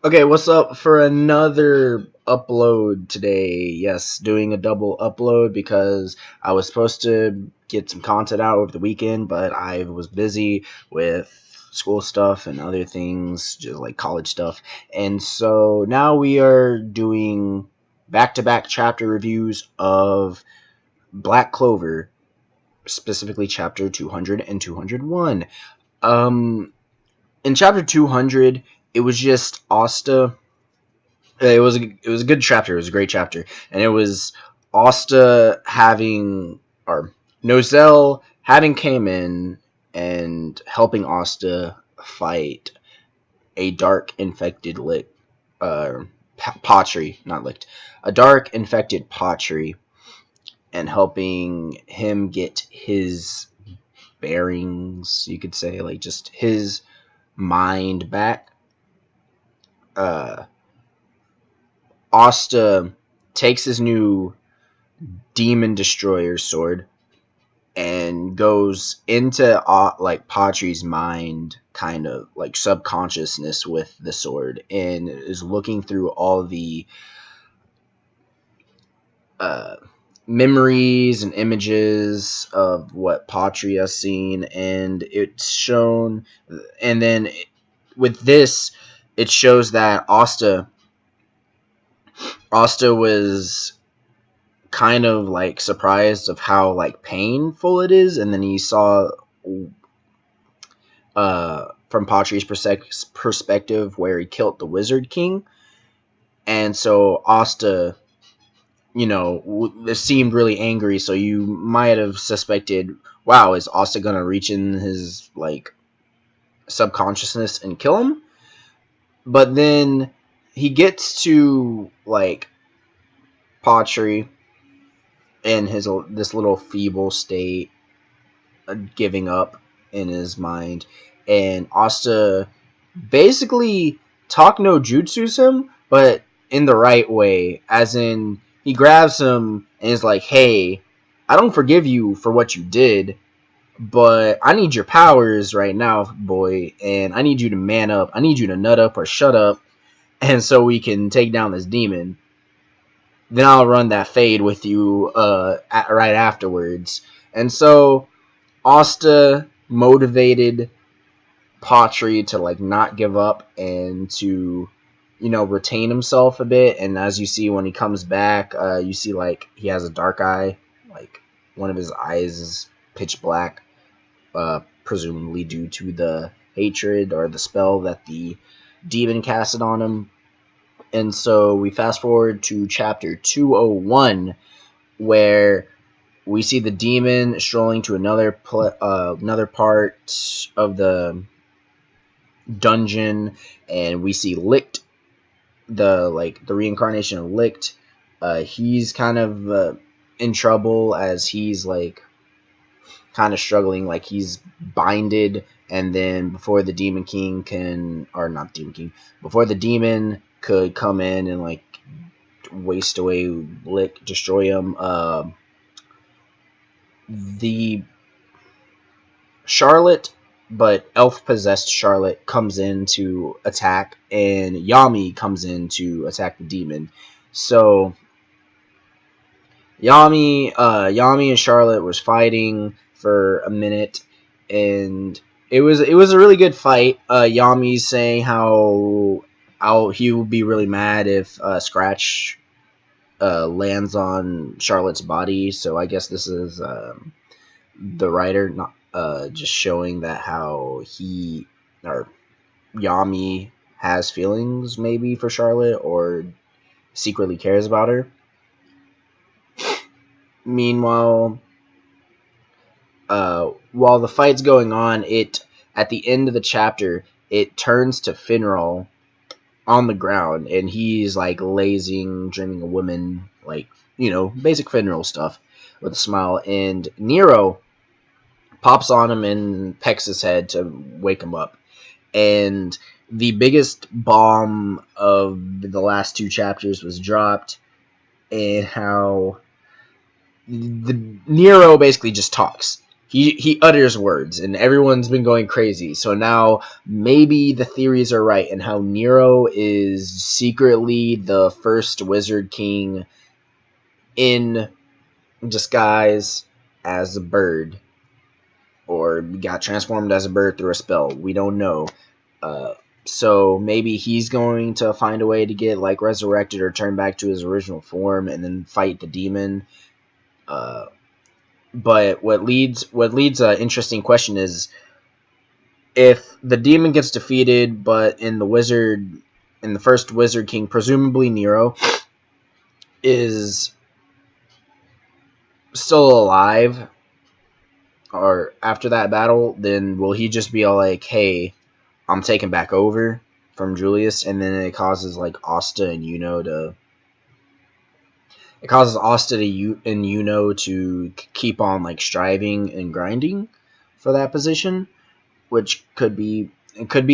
Okay, what's up for another upload today? Yes, doing a double upload because I was supposed to get some content out over the weekend, but I was busy with school stuff and other things, just like college stuff. And so now we are doing back to back chapter reviews of Black Clover, specifically chapter 200 and 201. Um, in chapter 200, it was just Asta. It was a good chapter. It was a great chapter, and it was Asta having or Nozel having came in and helping Asta fight a dark infected lick, uh, pottery, not licked, a dark infected pottery, and helping him get his bearings. You could say like just his mind back. Uh, Asta takes his new demon destroyer sword and goes into like Patry's mind, kind of like subconsciousness with the sword, and is looking through all the uh, memories and images of what Patry has seen, and it's shown. And then with this, it shows that Asta was kind of like surprised of how like painful it is, and then he saw from Patry's perspective where he killed the Wizard King, and so Asta, seemed really angry. So you might have suspected, wow, is Asta gonna reach in his like subconsciousness and kill him? But then he gets to like Patry in his this little feeble state, giving up in his mind, and Asta basically talk no jutsus him, but in the right way, as in he grabs him and is like, "Hey, I don't forgive you for what you did, but I need your powers right now, boy, and I need you to man up. I need you to nut up or shut up, and so we can take down this demon. Then I'll run that fade with you right afterwards." And so Asta motivated Patry to like not give up and to retain himself a bit. And as you see when he comes back, you see like he has a dark eye, like one of his eyes is pitch black, presumably due to the hatred or the spell that the demon casted on him. And so we fast forward to chapter 201, where we see the demon strolling to another part of the dungeon, and we see Licht, the reincarnation of Licht. He's kind of in trouble, as he's like kind of struggling, like he's binded, and then before the demon king can, or not demon king, before the demon could come in and like waste away Licht, destroy him, the Charlotte, but elf possessed Charlotte comes in to attack, and Yami comes in to attack the demon. So Yami and Charlotte was fighting for a minute, and it was a really good fight. Yami's saying how he would be really mad if Scratch lands on Charlotte's body. So I guess this is the writer not just showing that how he or Yami has feelings maybe for Charlotte, or secretly cares about her. Meanwhile, while the fight's going on, it at the end of the chapter it turns to Finral on the ground, and he's like lazing, dreaming of women, like basic Finral stuff, with a smile. And Nero pops on him and pecks his head to wake him up. And the biggest bomb of the last two chapters was dropped, and how the Nero basically just talks. he utters words, and everyone's been going crazy. So now maybe the theories are right, and how Nero is secretly the first Wizard King in disguise as a bird, or got transformed as a bird through a spell. We don't know. Uh, so maybe he's going to find a way to get like resurrected or turn back to his original form, and then fight the demon. Uh, but what leads an interesting question is, if the demon gets defeated, but in the first Wizard King, presumably Nero is still alive, or after that battle, then will he just be all like, "Hey, I'm taking back over from Julius," and then it causes Asta and Yuno to keep on like striving and grinding for that position, which could be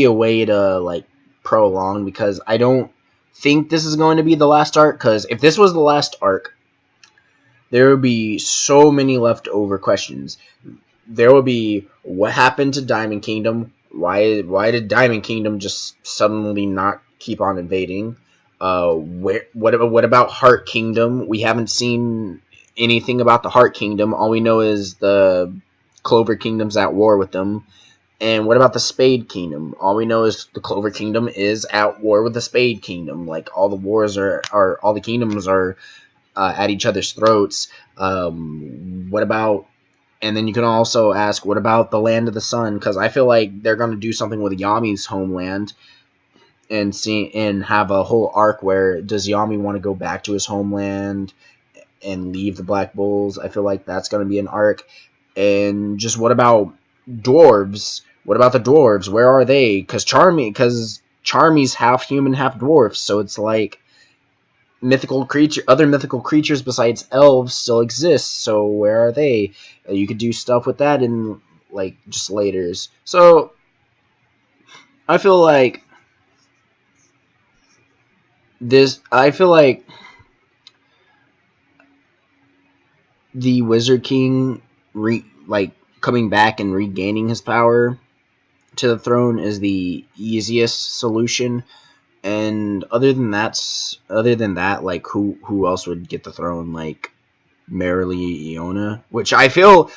a way to like prolong, because I don't think this is going to be the last arc. Because if this was the last arc, there would be so many leftover questions. There would be, what happened to Diamond Kingdom? Why did Diamond Kingdom just suddenly not keep on invading? What about Heart Kingdom? We haven't seen anything about the Heart Kingdom. All we know is the Clover Kingdom's at war with them. And what about the Spade Kingdom? All we know is the Clover Kingdom is at war with the Spade Kingdom. Like, all the wars are all the kingdoms are at each other's throats. What about? And then you can also ask, what about the Land of the Sun? Because I feel like they're going to do something with Yami's homeland, and have a whole arc where, does Yami want to go back to his homeland and leave the Black Bulls? I feel like that's going to be an arc. And just what about dwarves? What about the dwarves? Where are they? Because Charmy's half human, half dwarf, so it's like other mythical creatures besides elves still exist. So where are they? You could do stuff with that in like just laters. So I feel like the Wizard King coming back and regaining his power to the throne is the easiest solution. And other than that, like, who else would get the throne? Like, Merrily Iona, which I feel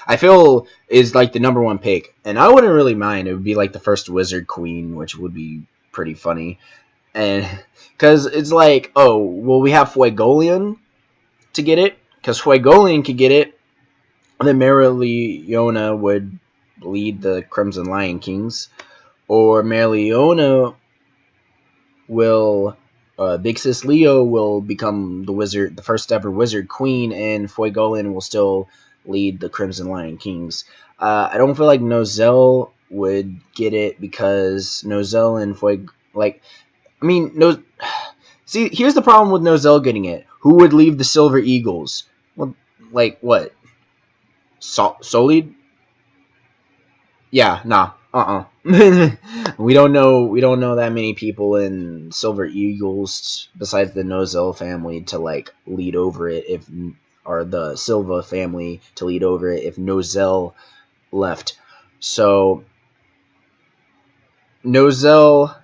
is like the number one pick, and I wouldn't really mind. It would be like the first Wizard Queen, which would be pretty funny, and because it's like, oh well, we have Fuegolian to get it, because Fuegolian could get it, and then Merrily Iona would lead the Crimson Lion Kings, or Merrily Iona will Big Sis Leo will become the first ever Wizard Queen, and Fuegolin will still lead the Crimson Lion Kings. I don't feel like Nozel would get it, because Nozel and no. See, here's the problem with Nozel getting it. Who would leave the Silver Eagles? Well, like what? Solid? Yeah, nah. We don't know that many people in Silver Eagles besides the Nozel family to like lead over it, or the Silva family to lead over it if Nozel left. So Nozel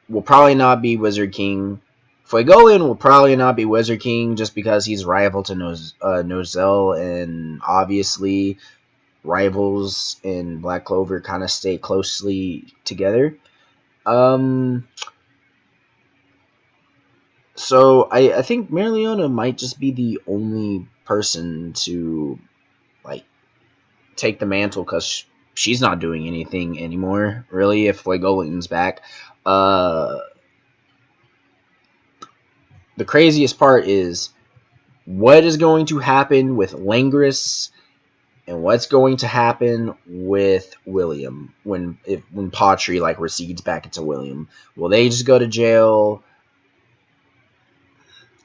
will probably not be Wizard King. Fuegolian will probably not be Wizard King, just because he's rival to Nozel, and obviously rivals in Black Clover kind of stay closely together. So I think Merliona might just be the only person to like take the mantle, because she's not doing anything anymore, really, if Fuegolian's back. The craziest part is what is going to happen with Langris, and what's going to happen with William when Patry like recedes back into William. Will they just go to jail?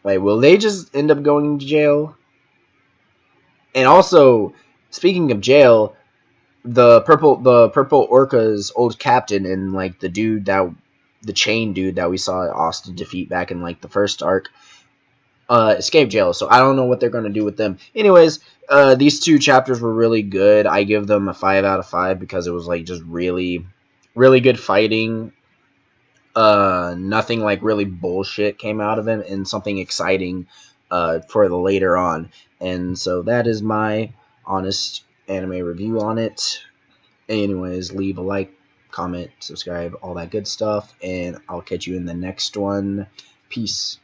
Like, will they just end up going to jail? And also, speaking of jail, the purple Orca's old captain, and like the chain dude that we saw Austin defeat back in like the first arc, escape jail. So I don't know what they're going to do with them. Anyways, these two chapters were really good. I give them a 5 out of 5 because it was like just really, really good fighting. Nothing like really bullshit came out of it, and something exciting for the later on. And so that is my honest anime review on it. Anyways, leave a like, comment, subscribe, all that good stuff, and I'll catch you in the next one. Peace.